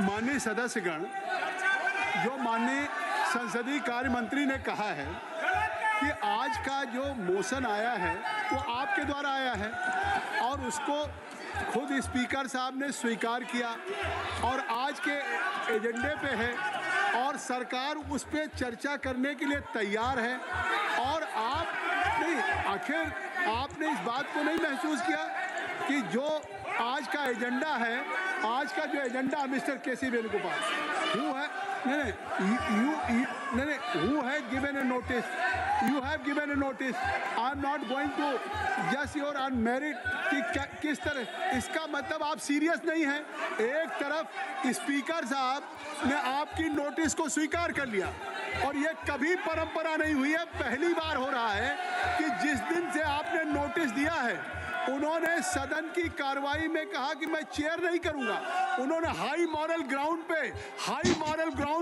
माननीय सदस्यगण, जो माननीय संसदीय कार्य मंत्री ने कहा है कि आज का जो मोशन आया है वो आपके द्वारा आया है और उसको खुद स्पीकर साहब ने स्वीकार किया और आज के एजेंडे पे है और सरकार उस पर चर्चा करने के लिए तैयार है। और आप नहीं, आखिर आपने इस बात को नहीं महसूस किया कि जो आज का एजेंडा है, आज का जो agenda mister KC Venugopal who है हु है given a notice, you have given a notice, I am not going to just your unmerited कि किस तरह, इसका मतलब आप सीरियस नहीं हैं। एक तरफ स्पीकर साहब ने आपकी नोटिस को स्वीकार कर लिया और ये कभी परंपरा नहीं हुई है, पहली बार हो रहा है कि जिस दिन से आपने नोटिस दिया है उन्होंने सदन की कार्रवाई में कहा कि मैं चेयर नहीं करूंगा। उन्होंने हाई मॉरल ग्राउंड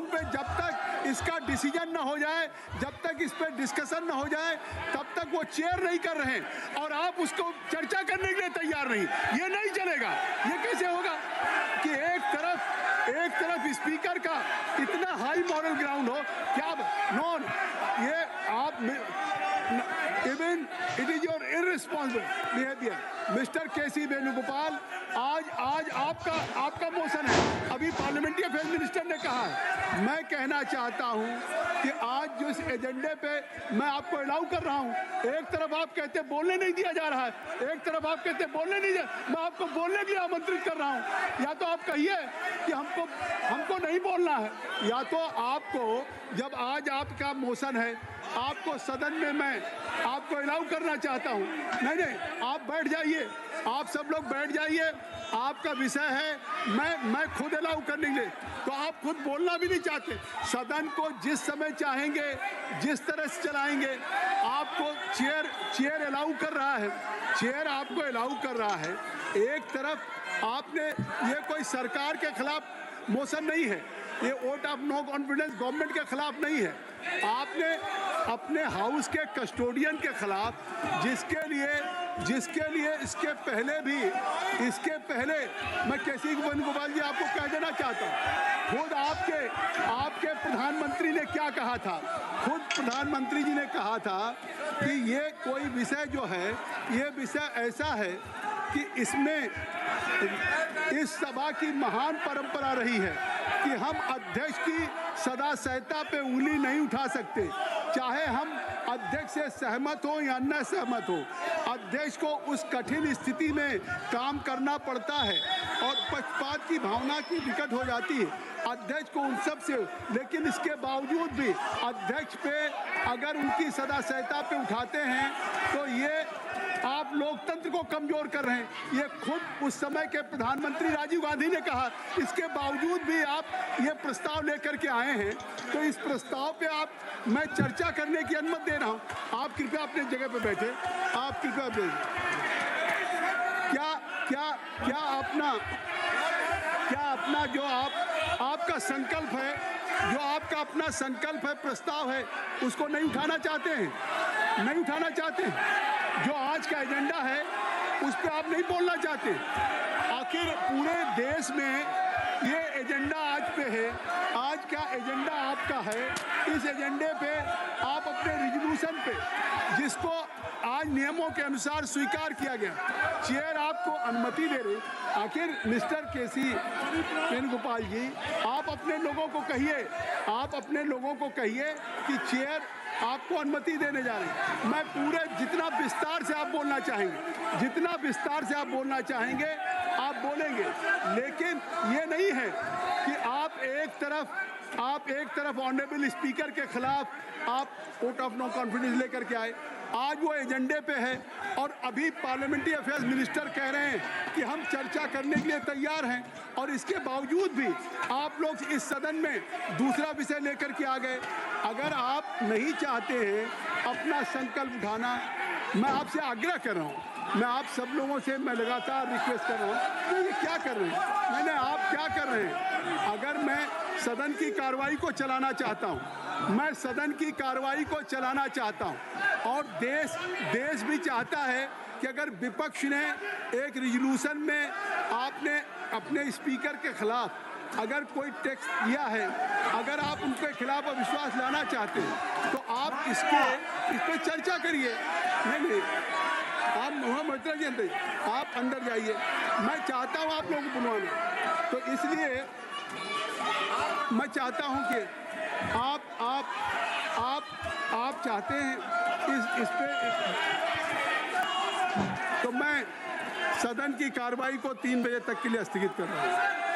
पे जब तक इसका डिसीजन ना हो जाए, जब तक इस पर डिस्कशन ना हो जाए, तब तक वो चेयर नहीं कर रहे हैं और आप उसको चर्चा करने के लिए तैयार नहीं। ये नहीं चलेगा। ये कैसे होगा कि एक तरफ स्पीकर का इतना हाई मॉरल ग्राउंड हो, क्या नॉन ये आप even it is your irresponsible behaviour. Mister केसी वेणुगोपाल, आज आपका मोशन है। अभी पार्लियामेंट्री अफेयर्स मिनिस्टर ने कहा है, मैं कहना चाहता हूं कि आज जो इस एजेंडे पे मैं आपको अलाउ कर रहा हूं, एक तरफ आप कहते बोलने नहीं दिया जा रहा है, एक तरफ आप कहते बोलने नहीं दिया, मैं आपको बोलने के लिए आमंत्रित कर रहा हूं। या तो आप कहिए कि हमको नहीं बोलना है, या तो आपको, जब आज आपका मोशन है, आपको सदन में मैं आपको अलाउ करना चाहता हूं। नहीं, आप बैठ जाइए, आप सब लोग बैठ जाइए, आपका विषय है, मैं खुद अलाउ करने के लिए, तो आप खुद बोलना भी नहीं चाहते। सदन को जिस समय चाहेंगे जिस तरह से चलाएंगे। आपको चेयर अलाउ कर रहा है, चेयर आपको अलाउ कर रहा है। एक तरफ आपने, ये कोई सरकार के खिलाफ मोशन नहीं है, ये vote of no confidence government के खिलाफ नहीं है। आपने अपने हाउस के कस्टोडियन के खिलाफ, जिसके लिए इसके पहले मैं केसी वेणुगोपाल जी आपको कह देना चाहता हूँ, खुद आपके प्रधानमंत्री ने क्या कहा था, खुद प्रधानमंत्री जी ने कहा था कि ये कोई विषय जो है, ये विषय ऐसा है कि इसमें इस सभा की महान परंपरा रही है कि हम अध्यक्ष की सदा सहता पे उंगली नहीं उठा सकते, चाहे हम अध्यक्ष से सहमत हो या न सहमत हो। अध्यक्ष को उस कठिन स्थिति में काम करना पड़ता है और पक्षपात की भावना की विकट हो जाती है अध्यक्ष को उन सब से, लेकिन इसके बावजूद भी अध्यक्ष पे अगर उनकी सदा सहता पे उठाते हैं तो ये आप लोकतंत्र को कमजोर कर रहे हैं। ये खुद उस समय के प्रधानमंत्री राजीव गांधी ने कहा, इसके बावजूद भी आप ये प्रस्ताव लेकर के आए हैं, तो इस प्रस्ताव पे मैं चर्चा करने की अनुमति दे रहा हूं। आप कृपया अपने जगह पे बैठे, आप कृपया क्या अपना जो आपका संकल्प है, जो आपका अपना संकल्प है, प्रस्ताव है, उसको नहीं उठाना चाहते हैं, नहीं उठाना चाहते हैं। जो आज का एजेंडा है उस पर आप नहीं बोलना चाहते। आखिर पूरे देश में ये एजेंडा आज पे है, आज का एजेंडा आपका है। इस एजेंडे पे आप अपने रिजोल्यूशन पे, जिसको आज नियमों के अनुसार स्वीकार किया गया, चेयर आपको अनुमति दे रही। आखिर मिस्टर केसी वेणुगोपाल जी, आप अपने लोगों को कहिए कि चेयर आपको अनुमति देने जा रहे हैं। मैं पूरे जितना विस्तार से आप बोलना चाहेंगे आप बोलेंगे, लेकिन ये नहीं है कि आप एक तरफ ऑनरेबल स्पीकर के खिलाफ आप वोट ऑफ नो कॉन्फिडेंस लेकर के आए। आज वो एजेंडे पे है और अभी पार्लियामेंट्री अफेयर्स मिनिस्टर कह रहे हैं कि हम चर्चा करने के लिए तैयार हैं, और इसके बावजूद भी आप लोग इस सदन में दूसरा विषय लेकर के आ गए। अगर आप नहीं चाहते हैं अपना संकल्प उठाना, मैं आपसे आग्रह कर रहा हूँ, मैं आप सब लोगों से मैं लगातार रिक्वेस्ट कर रहा हूँ कि ये क्या कर रहे हैं, आप क्या कर रहे हैं। अगर मैं सदन की कार्रवाई को चलाना चाहता हूँ, मैं सदन की कार्रवाई को चलाना चाहता हूँ, और देश भी चाहता है कि अगर विपक्ष ने एक रिजोल्यूशन में आपने अपने स्पीकर के खिलाफ अगर कोई टैक्स दिया है, अगर आप उनके खिलाफ अविश्वास लाना चाहते हैं तो आप इस पर चर्चा करिए। नहीं, आप आप अंदर जाइए, मैं चाहता हूं आप लोगों को बुलवाना, तो इसलिए मैं चाहता हूं कि आप चाहते हैं इस पे, तो मैं सदन की कार्रवाई को 3 बजे तक के लिए स्थगित कर रहा हूं।